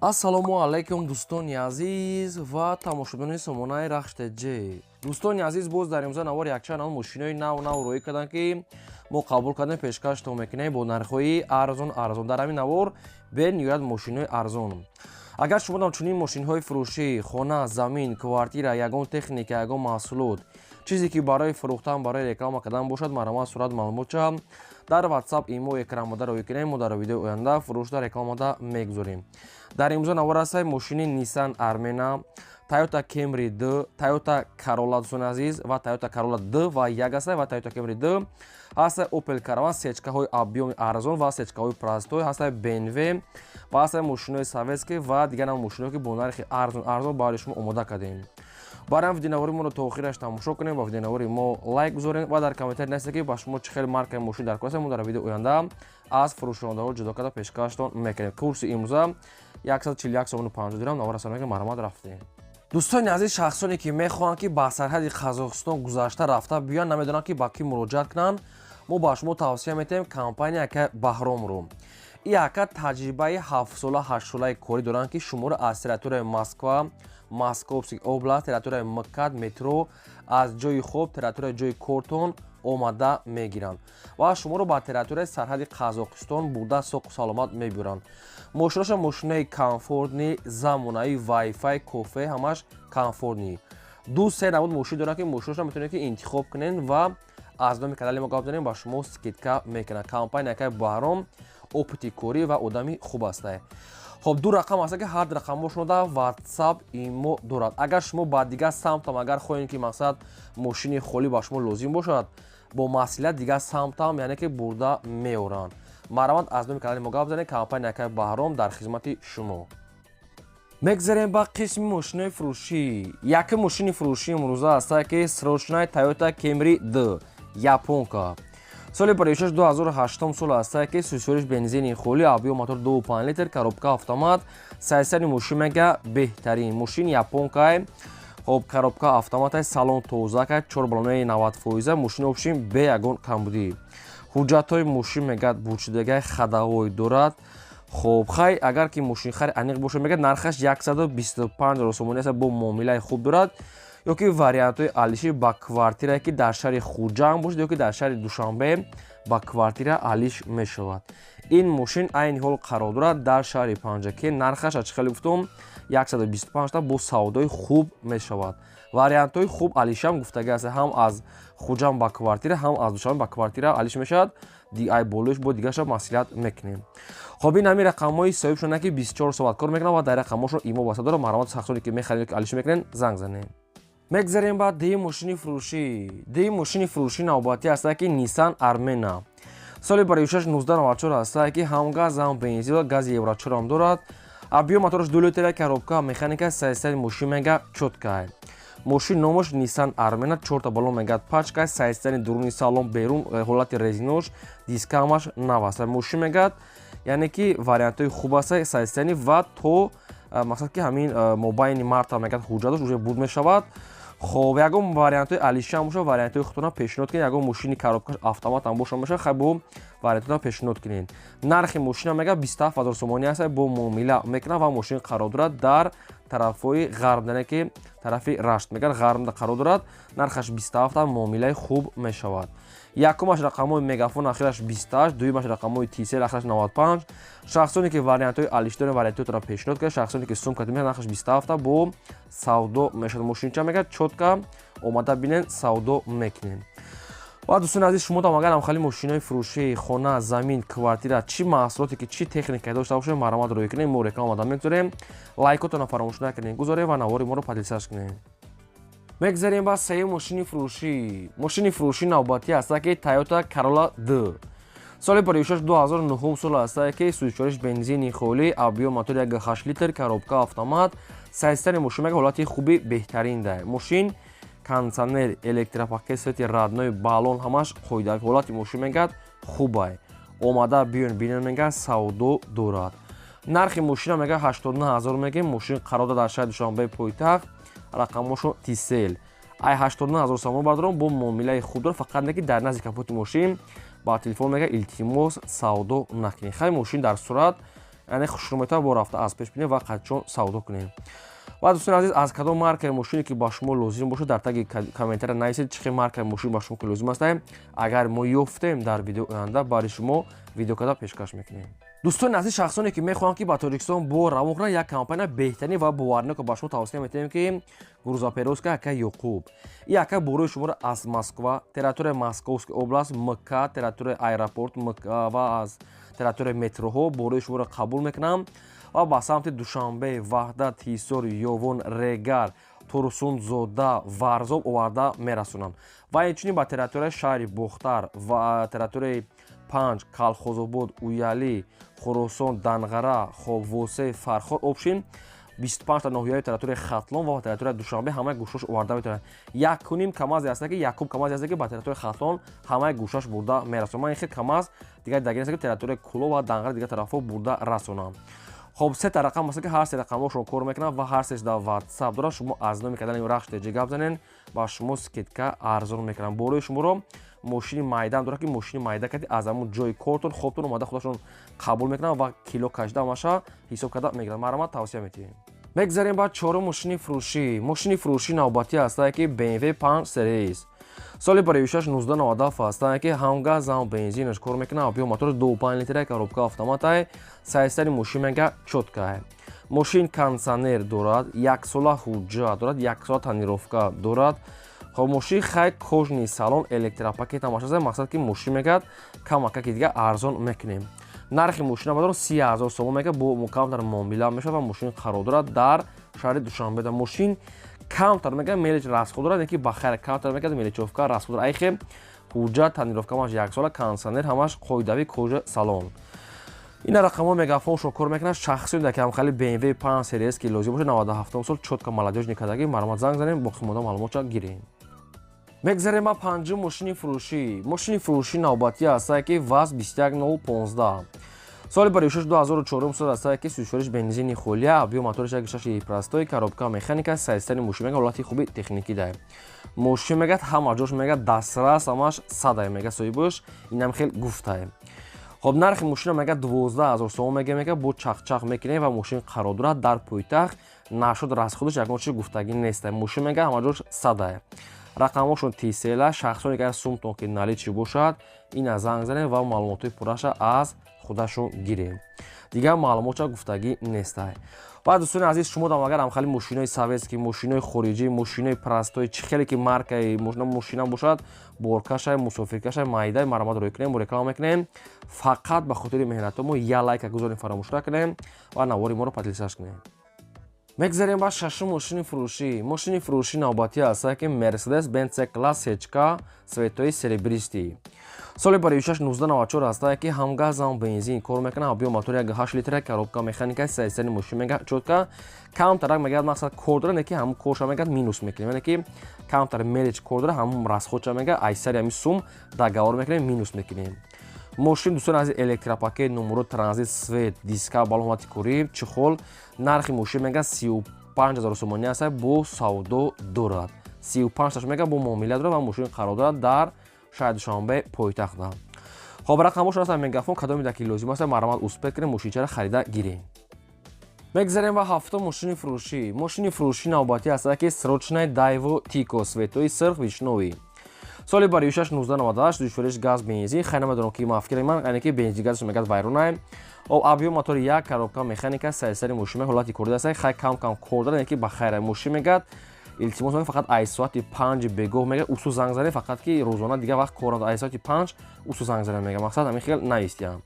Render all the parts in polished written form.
ассалому алайкум дӯстони азиз ва тамошобинони сомонаи рахштеҷ. дӯстони азиз, боз дар имрӯза навор якчанд мошинои нав роӣ карданд ки мо қабул кардем пешкаштон мекунем бо нархҳои арзон. Дар ҳамин навор бениҳоят мошинои арзон. агар шумо дар чунин мошинҳои фурӯшӣ хона, замин, квартира, ягон техника, ягон маҳсулот, чизе ки барои фурӯхтан, барои реклама кардан бошад, маромад сурат маълумотша дар WhatsApp, имо, экранмода роӣ кунем. мо дар видеои оянда фурӯшда рекламада мегузорем. дар имрӯза навор ҳастаи мошини Nissan Armena, Toyota Camry D, Toyota Corolla дӯстони азиз ва Toyota Corolla D ва як ҳастаи ва Toyota Camry D ҳастаи Opel Caravan, сечкаҳои объёми арзон ва сечкаҳои простой, ҳастаи BMW ва ҳастаи мошинои советский ва дигар навъ мошиноҳое ки бо нархи арзон барои шумо омода кардем. барои видеонавори моро то охираш тамошо кунем, ба видеонавори мо лайк гузорем ва дар комментари нависед ки ба шумо чӣ хел маркаи мошин дар кор аст. мо дар видеои оянда аз фурӯшондаҳо ҷудо карда пешкаштон мекунем. курси имрӯза 141 сомону 50 дирҳам навор асонаки маромад рафтем. дӯстони азиз, шахсоне ки мехоҳанд ки ба сарҳади Қазоқистон гузашта рафта биёянд, намедонанд ки ба кӣ муроҷиат кунанд, мо ба шумо тавсия метаҳем компанияи Баҳромро. ин яка таҷрибаи 7сола 8солаи корӣ доранд ки шуморо аз территорияи Москва, Московский област, территорияи МКАД, метро, аз ҷои хоб, территорияи ҷои кортон омада мегиранд ва шуморо ба территорияи сарҳади Қазоқистон бурда соқу саломат мебуранд. мошинаша мошинаи комфортни, замонаи Wi-Fi, кофе, ҳамаш комфортни. ду-се навуд мошин доранд ки мошинаша метавонед ки интихоб кунед ва аз номи канали мо гап занем, ба шумо скидка мекунад. компанияи Баҳром опити корӣ ва одами хуб аст. хоб ду рақам аст ки ҳар ду рақамошон дар WhatsApp, имо дорад. агар шумо ба дигар самтам агар хоҳед ки мақсад мошини холӣ ба шумо лозим бошад, бо маслиҳат дигар самтам яъне ки бурда меоранд. маромад аз номи канали мо гап занед. компанияи Баҳром дар хизмати шумо. мегзарем ба қисми мошинои фурӯшӣ. яке мошини фурӯшии имрӯза аст ки срочнаи Toyota Camry D японка. соли 26 2008 сол аст ки сӯсёриш бензини холӣ, объём мотор 2.5 литр, коробка автомат. сайсани мошин мега беҳтарин мошин японка. хоб коробка автомата, салон тоза, 4 балонаи 90%, мошин обшин бе ягон камбудӣ. ҳуҷҷатҳои мошин мегад бурчидагаи хадаҳои дорад. хоб хай агар ки мошин хари аниқ бошад, мегад нархаш 125 000 сомонӣ аст, бо муомилаи хуб дорад. ё ки вариантҳои алиши ба квартирае ки дар шаҳри хуҷанд бошад, ё ки дар шаҳри душанбе ба квартира алиш мешавад. ин мошин айни ҳол қарор дорад дар шаҳри панҷаке. нархаш аз чӣ хеле гуфтум 125 та бо савдои хуб мешавад. вариантҳои хуб алишам гуфтага аст, ҳам аз хуҷанд ба квартира, ҳам аз душанбе ба квартира алиш мешавад. ай болоиш бо дигарша маслиҳат мекунем. хоб ин ҳамин рақамҳои соҳибшона ки 24 соат кор мекунанд ва дар рақамҳошон имо баста дорад. маромад шахсоне ки мехаридед ки алиш мекунед, занг занед. мегзарем ба деҳи мошини фурӯшӣ. деҳи мошини фурӯшии навбатӣ аст ки Nissan Armena. соли 26 1994 аст ки ҳам газ, ҳам бензин ва гази евро 4 ҳам дорад. объём мотораш 2 литр, коробка механика, сайсани мошин мега чотка. мошин номаш Nissan Armena, 4 та балон мегад пачка, сайсани дуруни салон берун ҳолати резинош, дискамаш нав аст. мошин мегад яъне ки вариантҳои хуб аст сайсани ва то мақсад ки ҳамин мобайни марта мегад ҳуҷҷаташ уже буд мешавад. хоб ягон вариантҳои алишам бошад, вариантҳои худтона пешниҳод кунед. ягон мошини коробкаш автомат ҳам боша мешавад, хай бо вариантҳои пешниҳод кунед. нархи мошина мега 27 000 сомонӣ аст, бо муомила мекунад ва мошин қарор дорад дар тарафҳои ғарб, яъне ки тарафи рашт мегар ғарбда қарор дорад. нархаш 27 та муомилаи хуб мешавад. якумаш рақамҳои мегафон ахираш 28, дуюмаш рақамҳои тисел ахираш 95. шахсоне ки вариантҳои алиш дорен вариантҳоро пешниҳод кунед. шахсоне ки сумка мекунед, нархаш 27 та бо савдо мешавад. мошинча мега чотка омада бинед, савдо мекунед. ва дӯстони азиз, шумо там агар ҳамхали мошинои фурӯшии хона, замин, квартира, чӣ маҳсулоте ки чӣ техника дошта бошед, маромад роӣ кунед. мо рекламада мегузорем. лайкотонро фаромӯш накунед гузоред ва навори моро подписач кунед. мегзарем ба сеюм мошини фурӯшӣ. мошини фурӯшии навбатӣ аст ки Toyota Corolla D. соли 26 2009 сол аст ки сӯзчориш бензини холӣ, объём мотор 1.8 литр, коробка автомат, сайсани мошин мега ҳолати хуби беҳтарин дар. мошин кондитсионер, электропакет, свети радной, балон ҳамаш қоида. ҳолати мошин мегад хубай. омада биён бинед мега савдо дорад. нархи мошина мега 89 000 мегем. мошин қарор дорад дар шаҳри душанбе пойтахт. рақамошо тисел. ай 89 000 сомон бардорам бо муомилаи хуб дорад. фақат не ки дар назди капоти мошин ба телефон мега илтимос савдо накунед. хай мошин дар сурат یعنی خشونت‌ها با رفته از پیش بینیم و قدچون سودا کنیم. و دوستان عزیز از کدام مارکه ماشینی که با شما لازم باشه در تگ کامنتر نویسید چه مارکه ماشین با شما که لازم است. اگر ما یافتیم در ویدیو آینده برای شما ویدیو کدا پیشکش میکنیم. دوستان عزیز شخصانی که میخوان که با تاجیکستان با روان کنن یک کمپانی بهترین و باورنامه که با شما توصیه میکنیم که گروزاپروفسکا اکا یعقوب این اکا برای شما را از مسکو تریتوری مسکوفسک اوبلاست مکه تریتوری аэропорт مکه و از تریتوری متروها برای شما را قبول میکنم و با سمت دوشنبه وحدت هیسور یوون رگار تورسون زودا ورزاب آورده میرسونن و اینچنین با تریتوری شهر بختر و تریتوری پنج کالخوزوبود اویالی خراسان دنغره خوبوسه فرخار обшин 25 تا ناحیه‌های تریتوری خطلان و تریتوری دوشنبه همه گوشش آورده میتونن یک کنیم کمازی هست که یکم کمازی هست که با تریتوری خطلان همه گوشش برده میرسونن این خیلی کماز دیگه دیگه است که تریتوری کلو و دنغره دیگه طرفا برده رسونن. خب سه تا رقم است که هر سه رقمشون کار میکنن و هر سه در واتساپ داره شما از نام کردن این رخش جگاب بزنین با شما سکیتکا ارزون میکنن برای شما رو ماشین майдан داره که ماشین майда کردی از همون جای کارتون خوبتون اومده خودشون قبول میکنن و کیلو کشده ماشه حساب کرده میگیرن مرامت توصیه میکنیم. میگذاریم بعد چهارم ماشین فروشی نوبتی هست که BMW 5 سری سال پریوشش 1997 هست که هم گاز هم بنزینش کار میکنه و موتور 2.5 لیتر коробка автомат आहे سایستری ماشین میگه چوتکا ماشین کانسانر دارد یک سال حجت دارد یک سال تنیروفکا دارد. خب ماشین خیلی کожний салон електропакет هم باشه مقصد که ماشین میگه کمک که دیگه ارزان میکنیم. نرخ ماشین بدون 30000 سوم میگه با مکمتر معامله میشه و ماشین قرار دارد در شهر دوشنبه در ماشین کمتر میگه میلیچ راسخود دارد که بخیر کمتر میگه میلیچوفکا راسخود دارد ایخه حجت تنیروفکا ماش یک سال کانسانر همش قاعدوی کож салон. این رقم‌ها مگافون شو کار میکنه شخصی در که هم خیلی BMW 5 سری است که لازم باشه 97 سال چوتکا молодежь نکردگی مرمت زنگ زنیم با خودمون معلومات گیریم. میگذاریم با پنجم ماشین فروشی نوبتی است که واز 21015 سال پریوشش 2004 سال است که سوشورش بنزینی خولیا ابیو موتورش یک شش پراستوی коробка مکانیکا سایستری ماشین میگه حالتی خوبی تکنیکی داره ماشین میگه همه جاش میگه دسترس همش ساده میگه صاحبش اینم خیلی گفته. خب نرخ ماشین میگه 12000 سوم میگه با چاق میکنه و ماشین قرار دارد در پایتخت نشد راست خودش یک چیز گفتگی نیست ماشین میگه همه جاش ساده رقمشون تیسلا شخصانی که سومتون که наличие باشد این از زنگ زنه و معلومات پورش از خودشون گیریم دیگه معلومات گفتگی نیست. و دوستان عزیز شما دام اگر هم خیلی ماشینای سوئدسکی ماشینای خارجی ماشینای پراستوی چه خیلی که مارکای ماشینا باشد بورکاش مسافرکش майда مرامت روی کنیم رکلام میکنیم فقط به خاطر مهنت ما یا لایک گذاریم فراموش نکنیم و نواری ما رو پادلساش کنیم. میگذاریم با ششم ماشین فروشی نوبتی است که مرسدس بنز کلاس هچکا سویتوی سربریستی سال پریوشش 1994 است که هم گاز هم بنزین کار میکنه و بیو موتور یک 8 لیتر коробка مکانیکا سایستری ماشین میگه چوتکا کامتر میگه مقصد کوردر نه که هم کوش میگه مینوس میکنه یعنی که کامتر میلیچ کوردر هم راست خودش میگه ایسری همین سوم داگاور میکنه مینوس میکنه. ماشین دوستان از الکتروپاکت نمرو ترانزیت سوید دیسکا بالوماتی کوری چخول نرخ ماشین میگه 35000 سومانی است با سودا دارد 35 تاش میگه با معامله داره و ماشین قرار دارد در شهر دوشنبه پایتخت. خب رقمش هست مگافون کدام میده که لازم است مرامت اوسپت کنه ماشین چرا خریده گیریم. میگذاریم و هفته ماشین فروشی نوبتی است که سروچنای دایو تیکو سویتوی سرخ ویشنوی سال پریوشش 1998 دوشورش گاز بنزین خیلی ندارم که مافکر من یعنی که بنزین گازش میگه وایرونه او ابیو موتور یک коробка مکانیکا سایستری ماشین حالتی کورده است خیلی کم کورده یعنی که بخیر ماشین میگه التماس میگه فقط ای ساعت 5 بگو میگه اوسو زنگ زنه فقط که روزانه دیگه وقت کورند ای ساعت 5 اوسو زنگ زنه میگه مقصد همین خیلی نایستیم.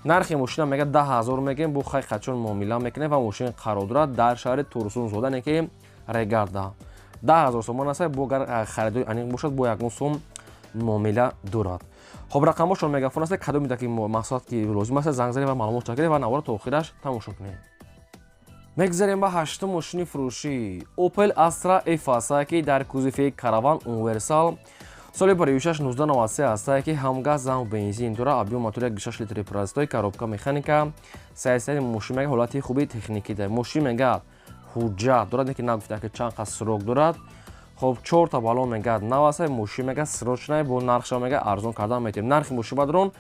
نرخ ماشین میگه 10000 میگه بو خیلی خچون معامله میکنه و ماشین قرار داره در شهر تورسون زوده که رگاردا 10000 سوم است با خرید یعنی باشد با یک سوم معامله دارد. خب رقمشون مگافون است کدام میده که مقصد که لازم است زنگ زنه و معلومات بگیره و نوار تا آخرش تماشا کنه. میگذاریم با هشتم ماشین فروشی اوپل استرا اف است که در کوزیفه کاروان اونورسال سال پریوشش 1993 است که هم گاز هم بنزین داره ابیو موتور 6 لیتر پراستوی коробка مکانیکا سایستری ماشین میگه حالتی خوبی تکنیکی داره ماشین میگه حجت دارد که نگفته که چند قصد سروک دارد. خب 4 تا بالون میگه 9 است ماشین میگه سروچنای با نرخش میگه ارزان کردن میتیم نرخ ماشین بدرون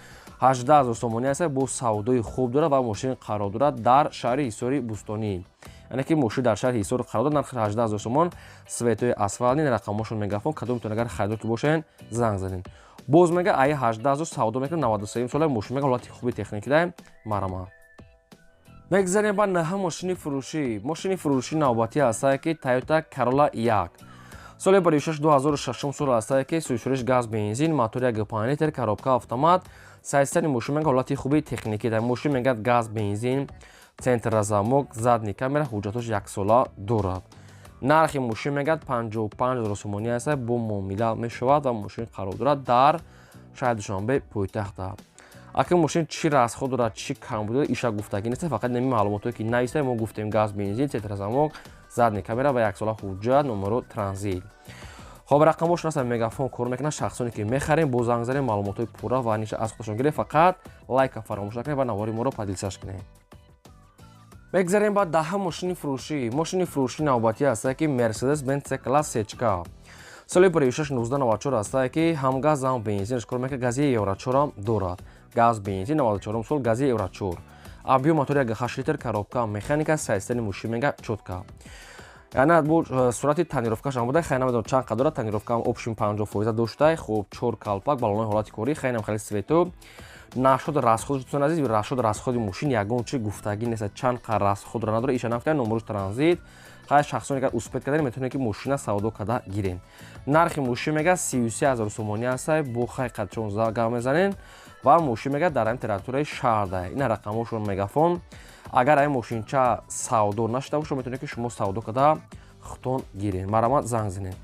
18000 сомонӣ аст, бо савдои хуб дорад ва мошин қарор дорад дар шаҳри Ҳисори Бӯстонӣ. Яъне ки мошин дар шаҳри Ҳисор қарор дорад, нархи 18000 сомон, светои асфалтни рақамошон мегафон, кадом тон агар харидор ки бошен занг занен. Боз мега ай 18000 савдо мекунад, 93 сола мошин мега ҳолати хуби техники дай марамат. мегзарем ба наҳа мошини фурӯшӣ навбатӣ ҳастае ки Toyota Corolla 1. соли 2006 сол ҳастае ки сӯзишвориш газ бензин, мотори 1.5 литр, коробка автомат, сайстани мошин мега ҳолати хуби техники дай. Мошин мегӯяд газ бензин, центра замок, задни камера, ҳуҷҷатош 1 сола дорад. нархи мошин мегӯяд 55000 сомонӣ аст, бо муомила мешавад ва мошин қарор дорад дар шаҳри Душанбе пойтахта. Акин мошин чӣ расход дорад, чӣ камбуд дорад, иша гуфтагӣ нест, фақат нами маълумотое ки наиста мо гуфтем газ бензин, центра замок, задни камера ва 1 сола ҳуҷҷат, номеро транзит. хоб рақамошон аст мегафон кор мекунад, шахсоне ки мехарем бо занг занем маълумотои пурра ва ниша аз худашон гирем, фақат лайка фаромӯш накунед ва навори моро подписаш кунед. мегзарем ба даҳа мошини фурӯшӣ навбатӣ ҳастае ки Mercedes-Benz C-Class сечка. соли 2006-1994 ҳастае ки ҳам газ ҳам бензинаш кор мекунад, гази Евро 4 дорад. газ бензин 94 сол, гази Евро 4. объем мотори 1.8 литр, коробка механика, сайстани мошин мега чотка. яъне бо сурати танировкаш ам буда, хай намедонам чанд қадр дорад, танировка опшн 50% доштай, хуб 4 калпак, баллонои ҳолати корӣ, хай хеле свето. нашуд расходш дӯстон азиз, расход расходи мошин ягон чи гуфтагӣ нест, чанд қадр расход надорад, иша нафта номерош транзит. хай шахсоне агар успед кардем метавонем ки мошина савдо када гирем. нархи мошин мега 33000 сомонӣ аст, бо хай қадчон гап мезанен ва мошин мега дар ин территорияи шаҳр дай. ин рақамошон мегафон. агар ай мошинча савдо нашуда боша, метавонед ки шумо савдо када хутон гирен, марамат занг занен.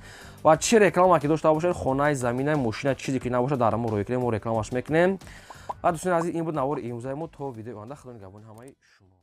ва чӣ реклама ки дошта бошед, хонаи заминаи мошина чизе ки набошад дар мо рӯй кунем, мо рекламаш мекунем. ва дӯстони азиз, ин буд навори имрӯзаи мо. То видеои оянда, худо нигаҳбони ҳамаи шумо.